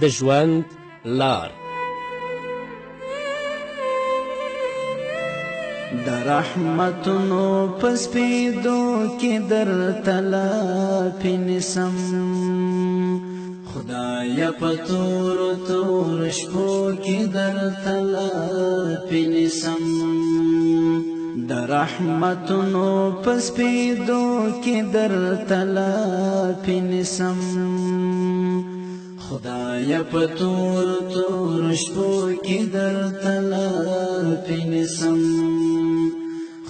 د ژوند لار. د رحمتونو په سپېدو کې درته لافې نیسم، خدایه په تورو تورو شپو کې درته لافې نیسم. د رحمتونو په سپېدو کې درته لافې نیسم، خدایه په تورو تورو شپو کې درته لافې نیسم،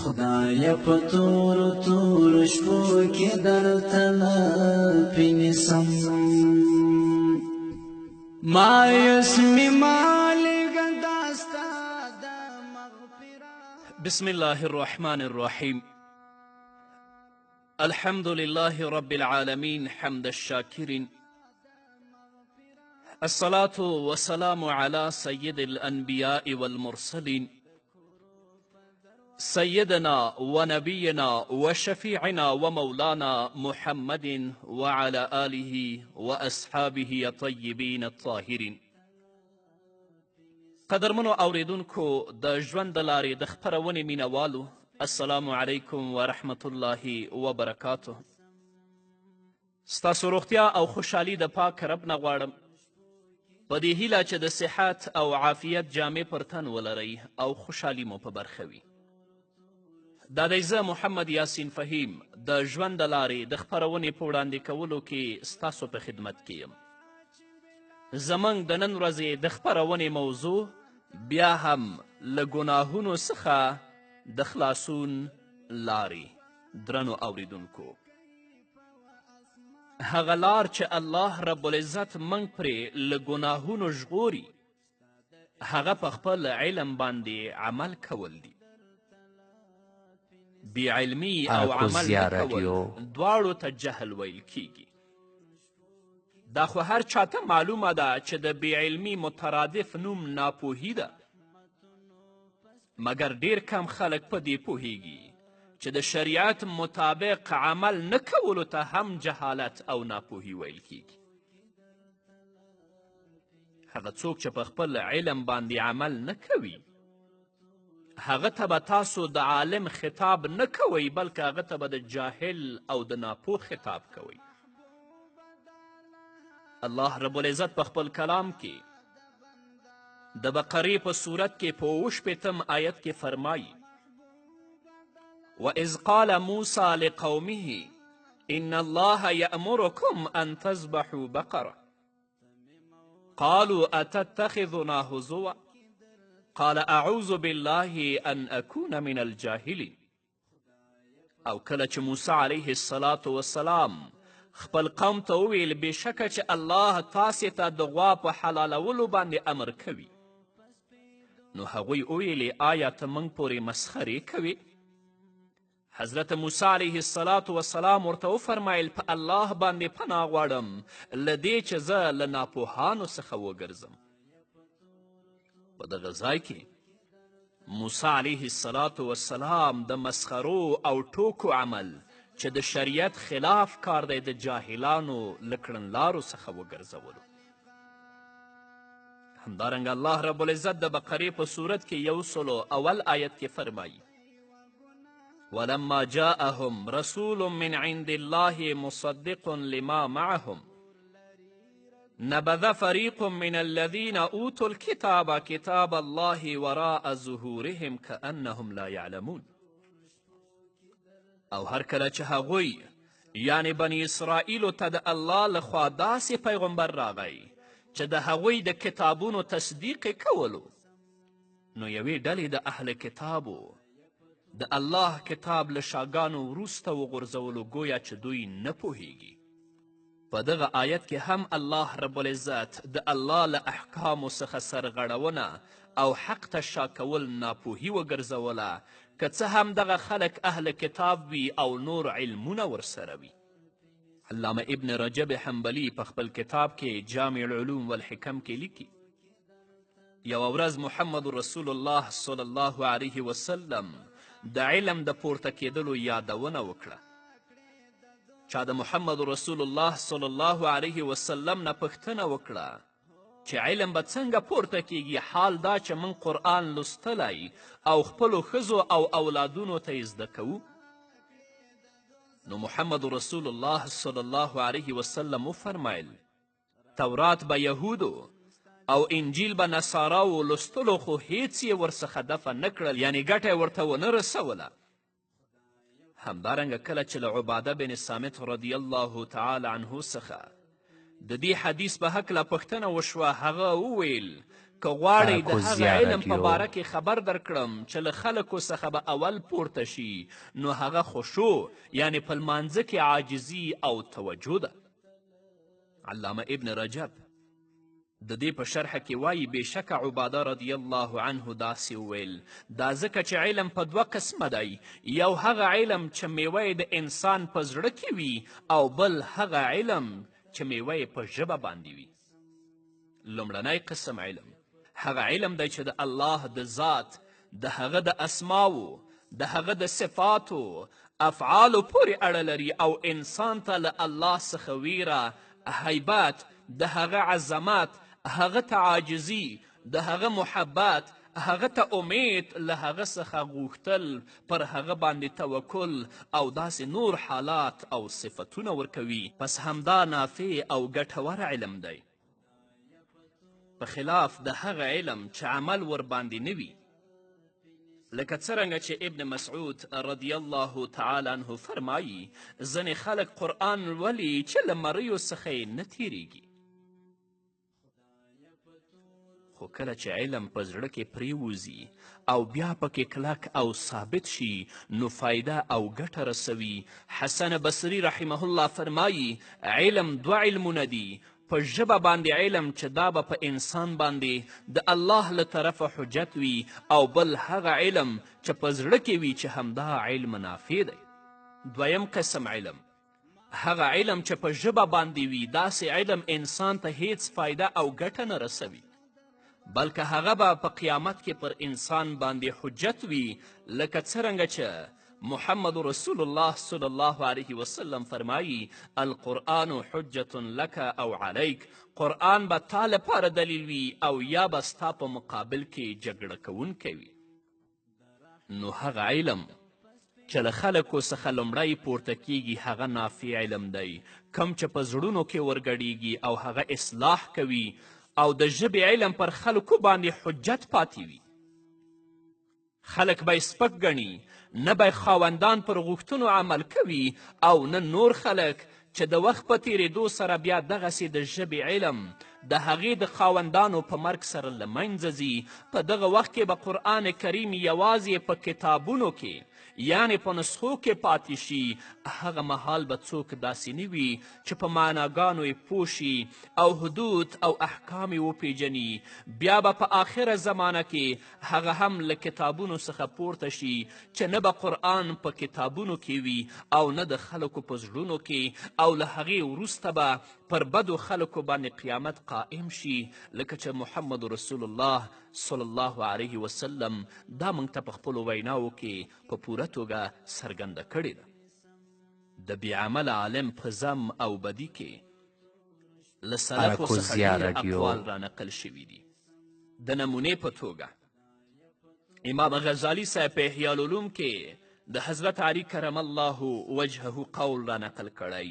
خدایه په تورو تورو شپو کې درته لافې نیسم. مایوس مې مالګه داستا د مغفرت. بسم الله الرحمن الرحیم. الحمد لله رب العالمين حمد الشاكرين، الصلاة والسلام على سيد الأنبياء والمرسلين سيدنا ونبينا وشفيعنا ومولانا محمد وعلى آله وأصحابه الطيبين الطاهرين. قدرمنو اوریدونکو د ژوند د لارې د خپرونې مینوالو، السلام علیکم ورحمة الله وبرکاته. ستاسو روغتیا او خوشحالي د پاک رب نه غواړم، په دې هیله چې د صحت او عافیت جامې پر تن ولرئ او خوشحالي مو په برخه وي. دا دی زه محمد یاسین فهیم د ژوند د لارې د خپرونې په وړاندې کولو کې ستاسو په خدمت کې یم. زموږ د نن ورځې د خپرونې موضوع بیا هم له ګناهونو څخه د خلاصون لارې. درنو اوریدونکو، هغه لار چې الله رب العزت موږ پرې له ګناهونو ژغوري، هغه په خپل علم باندې عمل کول دي. بی علمی او عمل کول دواړو ته جهل ویل کیږي. دا خو هر چاته معلومه ده چې د بی علمی مترادف نوم ناپوهي ده، مګر ډیر کم خلک په دې پوهیږي چې د شریعت مطابق عمل نه کولو ته هم جهالت او ناپوهي ویل کیږي. هغه څوک چې په خپل علم باندې عمل نه کوي، هغه ته به تاسو د عالم خطاب نه کوئ، بلکې هغه ته به د جاهل او د ناپوه خطاب کوئ. الله رب العزت په خپل کلام کې د بقرې په صورت کې په 28 آیت کې فرمایي: وَإِذْ قَالَ مُوسَى لِقَوْمِهِ إِنَّ اللَّهَ يَأْمُرُكُمْ أَن تَذْبَحُوا بَقَرَةً قَالُوا أَتَتَّخِذُنَا هُزُوًا قال اعوذ بالله ان اكون من الجاهلین. او کله چې موسی علیه السلام خپل قوم ته وویل بېشکه چې الله تاسې ته د غوا په حلالولو باندې امر کوي، نو هغوی وویلې آیا ته موږ پورې مسخرې کوې؟ حضرت موسی علیه السلام ورته وفرمیل په الله باندې پناه غواړم له دې چې زه له ناپوهانو څخه وګرځم. په دغه ځای کې موسی علیه السلام د مسخرو او ټوکو عمل چې د شریعت خلاف کار دی د جاهلانو له کړنلارو څخه وګرځولو. همدارنګه الله رب العزت د بقرې په صورت کې 101 آیت کې فرمایي: ولما جاءهم رسول من عند الله مصدق لما معهم نبذ فريق من الذين اوتوا الكتاب كتاب الله وراء ظهورهم كأنهم لا يعلمون. او هر کله چې هغوی یعنی بني اسرائیلو ته د الله لخوا داسې پیغمبر راغی چې د هغوی د کتابونو تصدیق یې کولو، نو یوې ډلې د اهل کتابو د الله کتاب له شاګانو وروسته وغورځولو، گویا چې دوی نه پوهیږي. په دغه آیت کې هم الله رب العزت د الله له احکامو څخه سرغړونه او حق ته شا کول ناپوهي وګرځوله، که څه هم دغه خلک اهل کتاب وي او نور علمونه ورسره وي. علامه ابن رجب حنبلي په خپل کتاب کې جامع العلوم والحکم کې لیکي: یوه ورځ محمد رسول الله صلی الله علیه وسلم د علم د پورته کېدلو یادونه وکړه. چا د محمد رسول الله صلی الله علیه وسلم نه پوښتنه وکړه چې علم به څنګه پورته کیږي حال دا چې موږ قرآن لوستلی او خپلو ښځو او اولادونو ته یې زده کوو نو محمد رسول الله صلی الله علیه وسلم وفرمیل تورات به یهودو او انجیل به نصاراو لوستلو خو هیڅ یې ورڅخه دفع نه کړل یعنې ګټه یې ورته ونه رسوله همدارنګه کله چې له عباده بن صامت رضی الله تعالی عنه څخه د دې حدیث په هکله پوښتنه وشوه هغه وویل که غواړئ د هغه علم په باره کې خبر درکړم چې له خلکو څخه به اول پورته شي نو هغه خشوع یعنې په لمانځه کې عاجزي او توجه ده علامه ابن رجب د دې په شرحه کې وایي بېشکه عباده رضی الله عنه داسې وویل دا ځکه چې علم په دوه قسمه دی یو هغه علم چې میوه د انسان په زړه کې وي او بل هغه علم چې میوه یې په ژبه باندې وي لومړنی قسم علم هغه علم دی چې د الله د ذات د هغه د اسماو د هغه د صفاتو افعالو پورې اړه لري او انسان ته له الله څخه ویره هیبت د هغه عظمت هغه ته عاجزي د هغه محبت هغه ته امید له هغه څخه غوښتل پر هغه باندې توکل او داسې نور حالات او صفتونه ورکوي پس همدا نافع او ګټور علم دی په خلاف د هغه علم چې عمل ورباندې نه وي لکه څرنګه چې ابن مسعود رضی الله تعالی عنه فرمایي ځینې خلک قرآن لولي چې له مریو څخه یې نه تیریږي خو کله چې علم په زړه کې پریوځي او بیا پکې کلک او ثابت شي نو فایده او ګټه رسوي حسن بصري رحمه الله فرمایي علم دوه علمونه دي په ژبه باندې علم چې دا به په انسان باندې د الله له طرفه حجت وي او بل هغه علم چې په زړه کې وي چې همدا علم نافع دی دویم قسم علم هغه علم چې په ژبه باندې وي داسې علم انسان ته هیڅ فایده او ګټه نه رسوي بلکې هغه به په قیامت کې پر انسان باندې حجت وي لکه څرنګه چې محمد رسول الله صلی الله علیه وسلم فرمایی القرآن حجة لك او علیک قرآن به تا لپاره دلیل وي او یا به ستا په مقابل کې جګړه کوونکی وي نو هغه علم چې له خلکو څخه لومړی پورته کیږي هغه نافع علم دی کم چې په زړونو کې ورګډیږي او هغه اصلاح کوي او د ژبې علم پر خلکو باندې حجت پاتې وي خلک به یې سپک ګڼي نه به خاوندان پر غوښتنو عمل کوي او نه نور خلک چې د وخت په تیریدو سره بیا دغسې د ژبې علم د هغې د خاوندانو په مرګ سره له منځه ځي په دغه وخت کې به قرآن کریم یوازې په کتابونو کې یعنې په نسخو کې پاتې شي هغه مهال به څوک داسې نه وي چې په معناګانو یې پوه شي او حدود او احکام یې وپیژني بیا به په آخره زمانه کې هغه هم له کتابونو څخه پورته شي چې نه به قرآن په کتابونو کې وي او نه د خلکو په زړونو کې او له هغې وروسته به پر بدو خلکو باندې قیامت قائم شي لکه چې محمد رسول الله صلی الله علیه وسلم دا موږ ته په خپلو ویناوو کې په پوره توګه څرګنده کړې ده د بېعمله عالم په ذم او بدي کې له سلفو څخه ډېر اقوال رانقل شوي دي د نمونې په توګه امام غزالی صاحب په احیاء العلوم کې د حضرت علی کرم الله وجهه قول را نقل کړی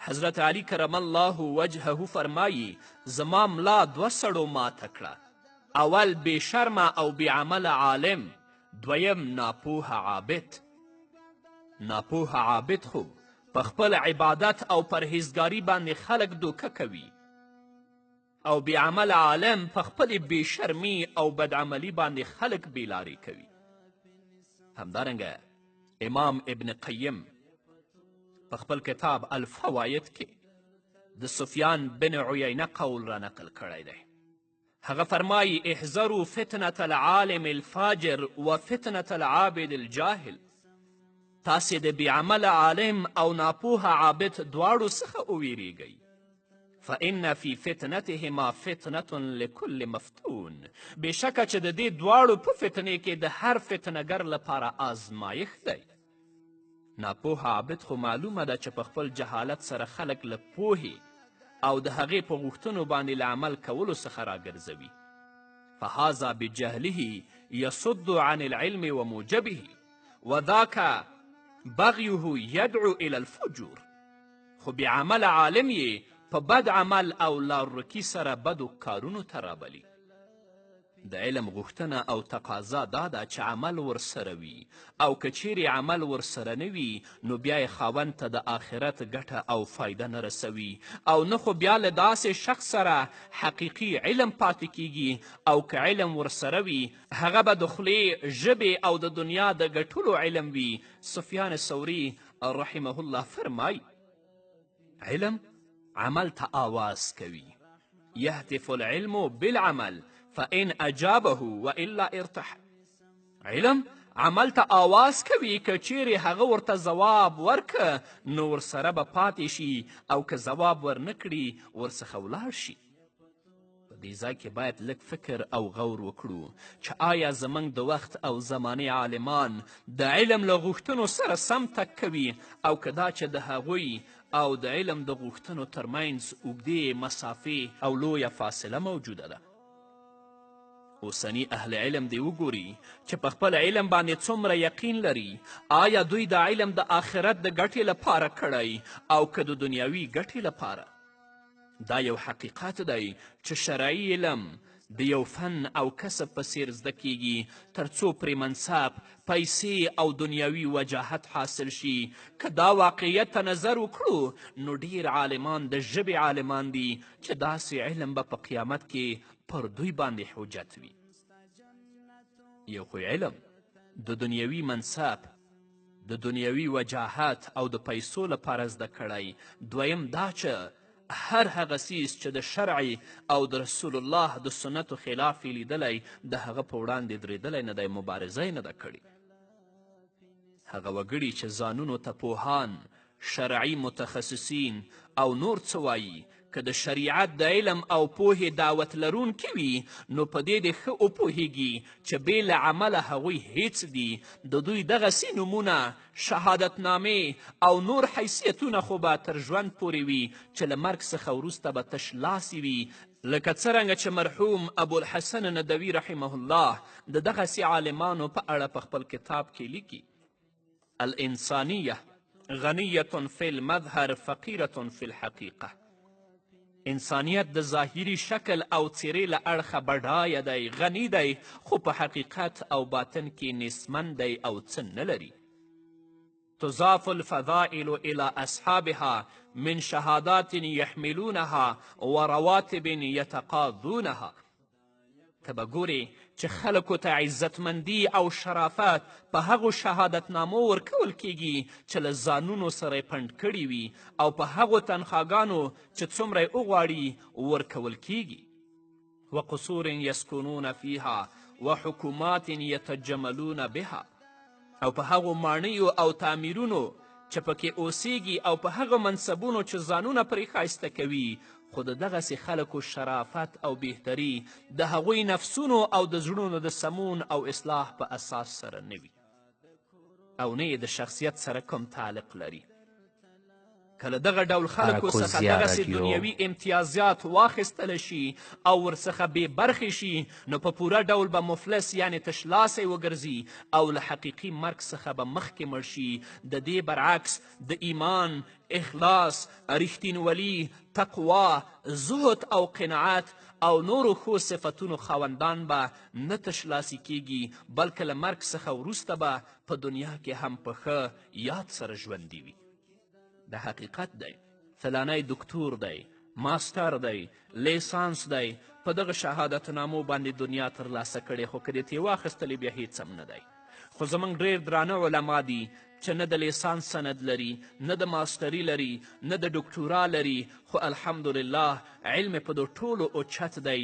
حضرت علی کرم الله وجهه فرمایی زما ملا دوه سړو ماته کړه اول بې شرمه او بې عمله عالم دویم ناپوه عابد ناپوه عابد خو په خپل عبادت او پرهیزګاري باندې خلک دوکه کوي او بې عمله عالم په خپلې بې شرمي او بدعملي باندې خلک بېلارې کوي همدارنګه امام ابن قیم په خپل کتاب الفواید کې د سفیان بن عیینه قول را نقل کړی دی هغه فرمایی احذروا فتنة العالم الفاجر و فتنة العابد الجاهل تاسې د بېعمله عالم او ناپوه عابد دواړو څخه وویریږئ فإن في فتنتهما فتنة لكل مفتون بېشکه چې د دې دواړو په فتنې کې د هر فتنهګر لپاره آزمایښت دی ناپوه عابد خو معلومه ده چې په خپل جهالت سره خلک له پوهې او د هغې په غوښتنو باندې له عمل کولو څخه راګرځوي. فهذا بجهله يصد عن العلم وموجبه وذاك بغيه يدعو الى الفجور. خو بېعمله عالم یې په بد عمل او لارورکي سره بدو کارونو ته رابلي. د علم غوښتنه او تقاضا دا ده چې عمل ورسره وي، او که چیرې عمل ورسره نه وي نو بیا یې خاوند ته د آخرت ګټه او فایده نه رسوي، او نه خو بیا له داسې شخص سره حقیقي علم پاتې کیږي، او که علم ورسره وي هغه به د خولې، ژبې او د دنیا د ګټلو علم وي. سفیان ثوري رحمه الله فرمای علم عمل ته آواز کوي. یهتف العلم بالعمل فإن أجابه وإلا ارتحل. علم عمل ته آواز کوي، که چیرې هغه ورته ځواب ورکه نو ورسره به پاتې شي، او که ځواب ورنه کړي ورڅخه ولاړ شي. په دې ځای کې باید لږ فکر او غور وکړو چې آیا زموږ د وخت او زمانې عالمان د علم له غوښتنو سره سم تګ کوي، او که دا چې د هغوی او د علم د غوښتنو ترمنځ اوږدې مسافې او لویه فاصله موجوده ده. اوسني اهل علم دی وګوري چې په خپل علم باندې څومره یقین لري. آیا دوی د علم د آخرت د ګټې لپاره کړی او که د دنیاوي ګټې لپاره؟ دا یو حقیقت دی چې شرعي علم د یو فن او کسب په څیر زده کیږي تر څو پرې منصب، پیسې او دنیاوي وجاهت حاصل شي. که دا واقعیت ته نظر وکړو نو ډیر عالمان د ژبې عالمان دي چې داسې علم به په قیامت کې پر دوی باندې حجت وي. یو خو علم د دنیاوي منصب، د دنیاوي وجاهت او د پیسو لپاره زده کړی. دویم دا چې هر هغه څیز چې د شرع او د رسول الله د سنتو خلاف یې لیدلی د هغه په وړاندې درېدلی نه دی، مبارزه یې نه ده کړې. هغه وګړي چې ځانونو ته پوهان، شرعي متخصصین او نور څه وایي، که د شریعت د علم او پوهې دعوت لرونکي وي نو په دې د ښه وپوهیږي چې بې له عمله هغوی هیڅ دي. د دوی دغسې نومونه، شهادتنامې او نور حیثیتونه خو به تر ژوند پورې وي چې له مرګ څخه وروسته به تش لاسې وي، لکه څرنګه چې مرحوم ابوالحسن ندوي رحمه الله د دغسې عالمانو په اړه په خپل کتاب کې لیکي: الانسانیه غنیة فی المظهر فقیرة فی الحقیقه. انسانیت د ظاهري شکل او څیرې له اړخه بډایه دی، غني دی، خو په حقیقت او باطن کې نیستمن دی او څه نه لري. تضاف الفضائل الى اصحابها من شهادات يحملونها ورواتب يتقاضونها. ته به ګورې چې خلکو ته عزتمندي او شرافت په هغو شهادتنامو ورکول کیږي چې له ځانونو سره یې پنډ کړي وي، او په هغو تنخواګانو چې څومره یې وغواړي ورکول کیږي. وقصور یسکنون فیها وحکومات یتجملون بها. او په هغو ماڼیو او تعمیرونو چې پکې اوسیږي او په هغو منصبونو چې ځانونه پرې ښایسته کوي، خو د دغسې خلکو شرافت او بهتري د هغوی نفسونو او د زړونو د سمون او اصلاح په اساس سره نه وي، او نه یې د شخصیت سره کوم تعلق لري. که له دغه ډول خلکو څخه دغسې دنیوي امتیازات واخیستله شي او ورڅخه بې برخې شي نو په پوره ډول به مفلس یعنې تشلاسی وګرځي او له حقیقي مرګ څخه به مخکې مړ شي. د دې برعکس د ایمان، اخلاص، رښتینولي، تقوا، زهد او قناعت او نورو ښو صفتونو خاوندان به نه تشلاسي کیږي، بلکې له مرګ څخه وروسته به په دنیا کې هم په ښه یاد سره ژوندي وي. د حقیقت دی فلانی دکتور دی، ماستر دی، لیسانس دی، په دغه شهادتنامو باندې دنیا ترلاسه کړې، خو که دې ترې واخیستلې بیا هیڅ هم نه دی. خو زموږ ډېر درانه علما دي چې نه د لیسانس سند لري، نه د ماستري لري، نه د ډکتورا لري، خو الحمدلله علم په دو ټولو اوچت دی.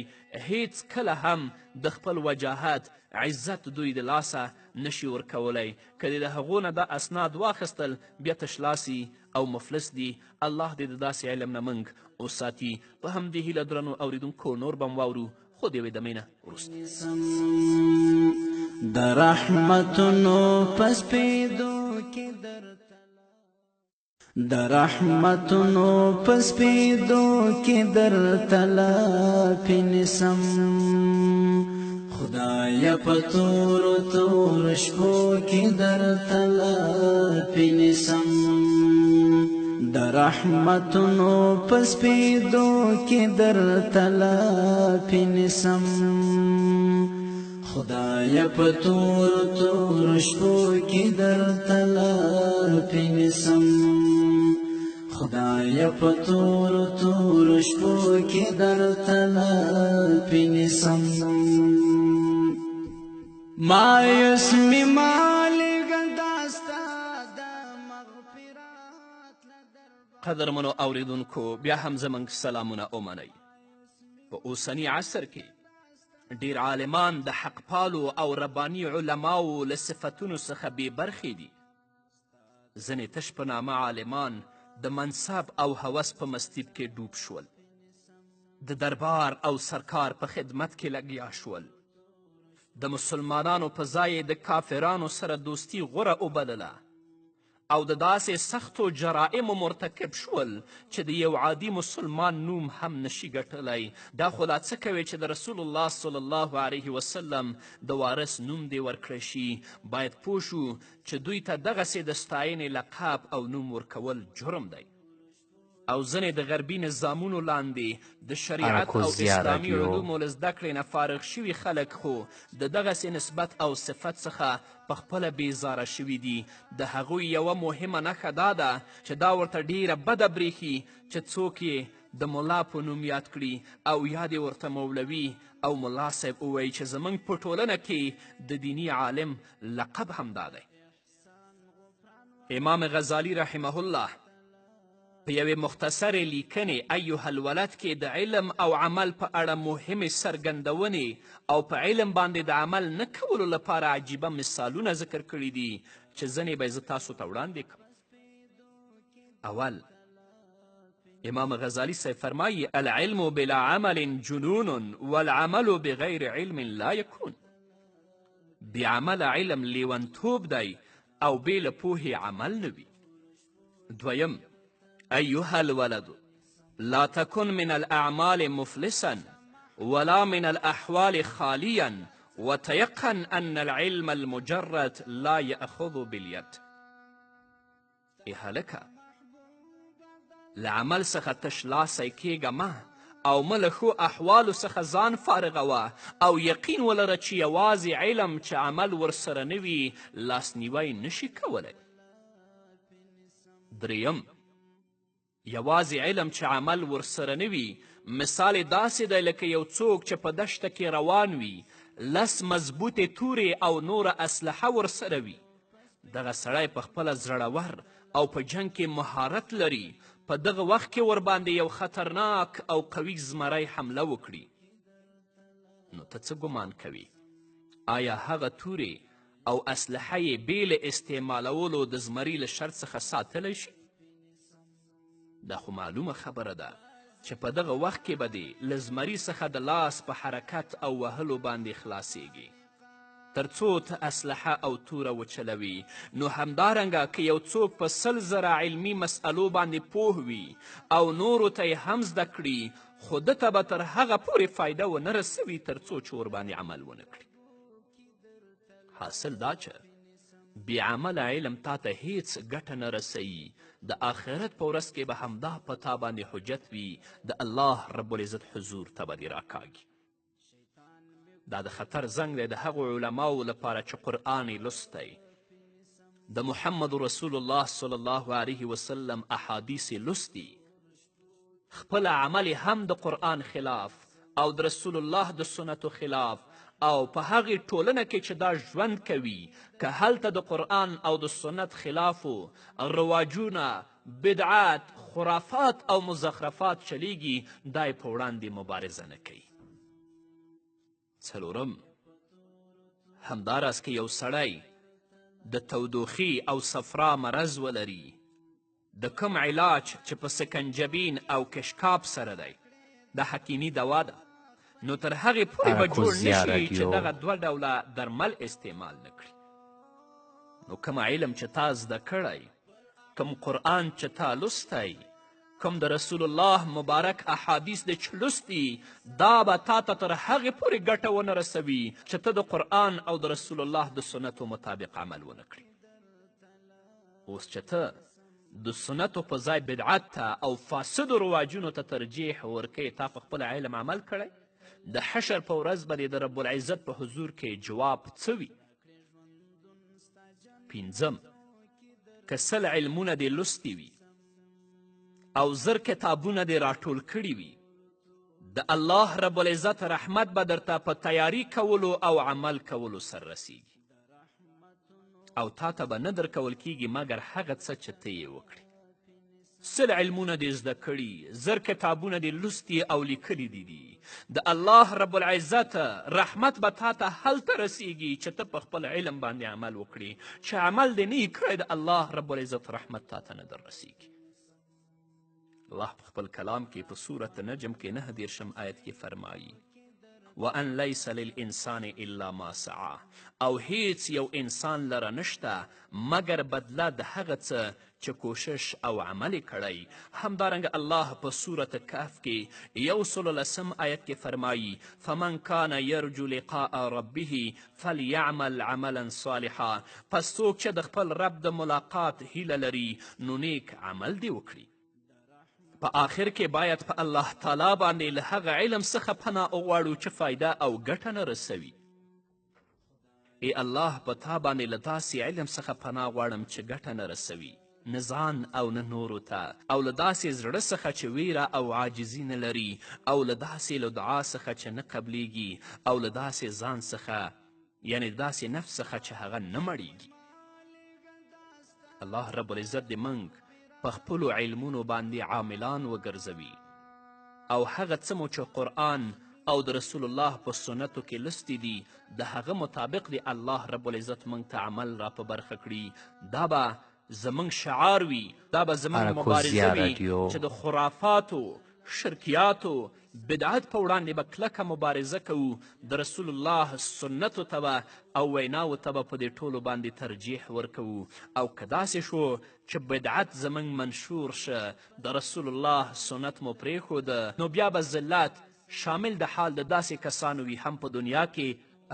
هیڅ کله هم د خپل وجاهت، عزت دوی د لاسه نشي ورکولی. که د هغو نه دا اسناد واخیستل بیا تشلاسي او مفلس دي. الله دې د داسې علم نه موږ وساتي. په همدې هیله درنو اوریدونکو نور به م واورو، خو د یوې دمې نه وروسته د رحمتونو په سپېدو کې درته د رحمتونو پسپیدو کې در تلافي نسم خدای په تورو تور شپو کې در تلافي نسم د رحمتونو پسپیدو کې در تلافي نسم خدای په تورو تور شپو کې در تلافي نسم خدای په تورو تور شپو کې در تلافي نسم ما اسمی مالک داستا د مغفرات قدرمنو اوریدونکو بیا هم زموږ سلامونه ومنئ په اوسني عصر کې ډیر عالمان د حق پالو او رباني علماو له صفتونو څخه بې برخې دي ځینې تش په نامه عالمان د منصب او هوس په مستیب کې ډوب شول د دربار او سرکار په خدمت کې لګیا شول د مسلمانانو په ځای د کافرانو سره دوستي غوره وبلله او د داسې سختو جرائمو مرتکب شول چې د یو عادي مسلمان نوم هم نشي ګټلی دا خو لا څه کوي چې د رسول الله صلی الله علیه وسلم د وارث نوم دې ورکړی شي باید پوه شو چې دوی ته دغسې د ستاینې لقب او نوم ورکول جرم دی او ځینې د غربي نظامونو لاندې د شریعت او اسلامي علومو له زده کړې نه فارغ شوي خلک خو د دغسې نسبت او صفت څخه پخپله بیزاره شوي دي د هغوی یوه مهمه نښه دا ده چې دا ورته ډیره بده بریښي چې څوک یې د ملا په نوم یاد کړي او یا دې ورته مولوي او ملا صاحب ووایي چې زموږ په ټولنه کې د دیني عالم لقب همدا دی امام غزالی رحمه الله په یوې مختصرې لیکنې ایها الولد کې د علم او عمل په اړه مهمې څرګندونې او په علم باندې د عمل نه کولو لپاره عجیبه مثالونه ذکر کړي دي چې ځینې به زه تاسو ته وړاندې کړم اول امام غزالی صاحب فرمایي العلم بلا عمل جنون والعمل بغیر علم لا یکون بې عمله علم لیونتوب دی او بې له پوهې عمل نه وي دویم أيها الولد لا تكن من الأعمال مفلسا ولا من الأحوال خاليا وتيقن أن العلم المجرد لا يأخذ باليد هلکه له عمل څخه تش لاسی کیږه مه او مه له ښو احوالو څخه ځان فارغوه او یقین ولره چې یوازې علم چې عمل ورسره نه وي لاسنیوی نشي کولی دریم یوازې علم چې عمل ورسره نه وي مثال یې داسې دی لکه یو څوک چې په دشته کې روان وي لس مضبوطې تورې او نوره اسلحه ورسره وي دغه سړی پخپله زړور او په جنګ کې مهارت لري په دغه وخت کې ورباندې یو خطرناک او قوي زمری حمله وکړي نو ته څه ګمان کوي آیا هغه تورې او اسلحه یې بې له استعمالولو د زمري له شر څخه ساتلی شي دا خو معلومه خبره ده چې په دغه وخت کې به دې له زمري څخه د لاس په حرکت او وهلو باندې خلاصیږي تر څو ته اسلحه او توره وچلوي نو همدارنګه که یو څوک په 100,000 علمي مسئلو باندې پوه وي او نورو ته یې هم زده کړي خو ده ته به تر هغه پورې فایده ونه رسوي تر څو چې ورباندې عمل ونه کړي حاصل دا چې بې عمله علم تا ته هیڅ ګټه نه رسوي د آخرت په ورځ کې به همدا په تا باندې حجت وي د الله رب العزت حضور ته به دې راکاږي دا د خطر زنګ دی د هغو علماو لپاره چې قرآن یې لوستی د محمد رسول الله صلی الله علیه وسلم احادیث یې لوستي خپل عمل هم د قرآن خلاف او د رسول الله د سنتو خلاف او په هغې ټولنه کې چې دا ژوند کوي که هلته د قرآن او د سنت خلافو رواجونه بدعات خرافات او مزخرفات چلیږي دا یې په وړاندې مبارزه نه کوي څلورم همداراز که یو سړی د تودوخي او صفرا مرض ولري د کوم علاج چې په سکنجبین او کشکاب سره دی د حکیمي دوا ده نو تر هغې پورې به جوړ نشي چې دغه 2 ډوله درمل استعمال نه کړي نو کوم علم چې تا زده کړی کوم قرآن چې تا لستی، کوم د رسول الله مبارک احادیث د چې لستی، دا به تا ته تر هغې پورې ګټه ونه رسوي چې ته د قرآن او د رسول الله د سنتو مطابق عمل ونه کړي. اوس چې ته د سنتو په ځای بدعت ته او فاسدو رواجونو ته ترجیح ورکوي، تا په خپل علم عمل کړی، د حشر په ورځ به د رب العزت په حضور کې جواب څه وي؟ پنځم، که سل علمونه دې لستی وي او زر کتابونه دې راټول کړي وي، د الله رب العزت رحمت به درته په تیاری کولو او عمل کولو سر رسیږي، او تا ته به نه درکول کیږي مګر هغه څه چې ته یې وکړي. سل علمونه دې زده کړي، زر کتابونه دې لوستي او لیکلي دي، د الله رب العزت رحمت به تا ته هلته رسیږي چې ته په خپل علم باندې عمل وکړي، چې عمل دې نه یې کړی د الله رب العزت رحمت تا ته نه در رسیږي. الله په خپل کلام کې په سورة نجم کې 9 آیت کې فرمایي وان لیس للانسان الا ما سعا، او هیڅ یو انسان لره نشته مګر بدله د هغه څه چې کوشش او عمل یې کړی. همدارنګه الله په سورة کهف کې 110 آیت کې فرمایي فمن کان یرجو لقاء ربه فلیعمل عملا صالحا، پس څوک چې د خپل رب د ملاقات هیله لري نو نیک عمل دې وکړي. په آخر کې باید په الله تعالی باندې له هغه علم څخه پناه وغواړو چې فایده او ګټه نه رسوي. ای الله په تا باندې له داسې علم څخه پناه غواړم چې ګټه نه رسوي، نه ځان او نه نورو ته، او له داسې زړه څخه چې ویره او عاجزي نه لري، او له داسې له دعا څخه چې نه قبلیږي، او له داسې ځان څخه یعنی داسې نفس څخه چې هغه نه مړیږي. الله رب العزت دې موږ په خپلو علمونو باندې عاملان وګرځوي، او هغه څه مو چې قرآن او د رسول الله په سنتو کې لستی دي د هغه مطابق دی الله رب العزت موږ ته عمل را په برخه کړي. دا به زموږ شعار وي، دا به زموږ مبارزه وي چې د خرافاتو، شرکیاتو، بدعت په وړاندې به کلکه مبارزه کوو، د رسول الله سنتو ته به او ویناو ته به په دې ټولو باندې ترجیح ورکوو. او که داسې شو چې بدعت زموږ منشور شه، د رسول الله سنت مو پرېښوده، نو بیا به ذلت شامل د حال د داسې کسانو وي هم په دنیا کې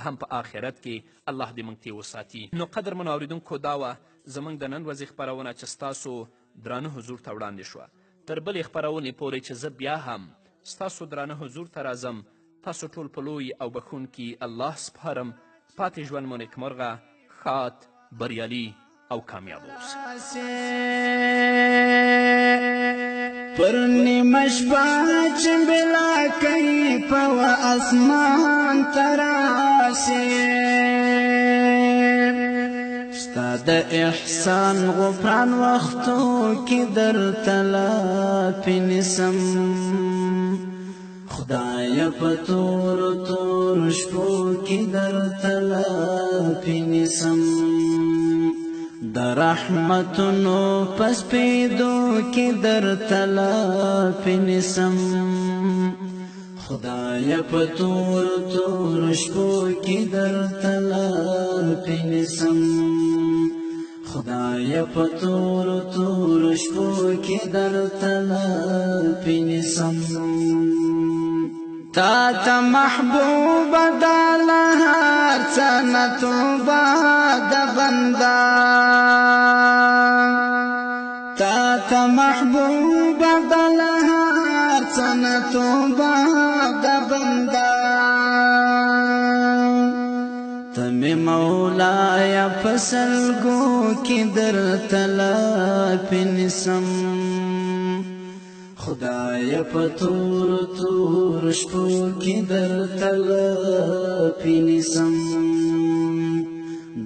هم په آخرت کې. الله دې موږ ترې وساتي. نو قدرمنو اورېدونکو دا وه زموږ د نن ورځې خپرونه چې ستاسو درانه حضور ته وړاندې شوه. تر بلې خپرونې پورې چې زه بیا هم ستاسو درانه حضور ته راځم، تاسو ټول په لوی او بخښونکي الله سپارم. پاتې ژوند مو نیکمرغه، ښاد، بریالي او کامیاب اوسئ. پر نیمه شپه چې بلا کوي په اسمان ته راشي، ستا د احسان غفران وختو کې درته لافې نیسم. خدایه په تورو تورو شپو کې درته لافې نیسم. د رحمتونو په سپېدو کې درته لافې نیسم. خدایه په تورو تورو شپو کې درته لافې نیسم. خدایه په تورو تورو شپو کې درته لافې نیسم. تا ته محبوبه دا له هر څه نه توبه د بنده، تا ته محبوبه دا له هر څه نه توبه د بنده. ته مې مولایه په سلګو کې درته لافې نیسم. خدایه په تورو تورو شپو کې درته لافې نیسم.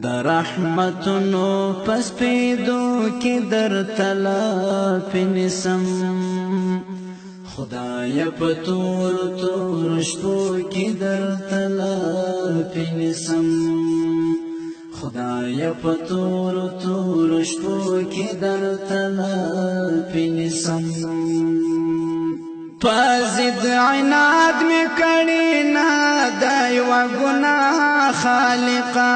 د رحمتونو په سپېدو کې درته لافې نیسم. خدایه په تورو تورو شپو کې درته لافې نیسم. خدایه په تورو تورو شپو کې درته لافې نیسم. په ضد عناد مې کړې نه د یوه ګناه خالقه،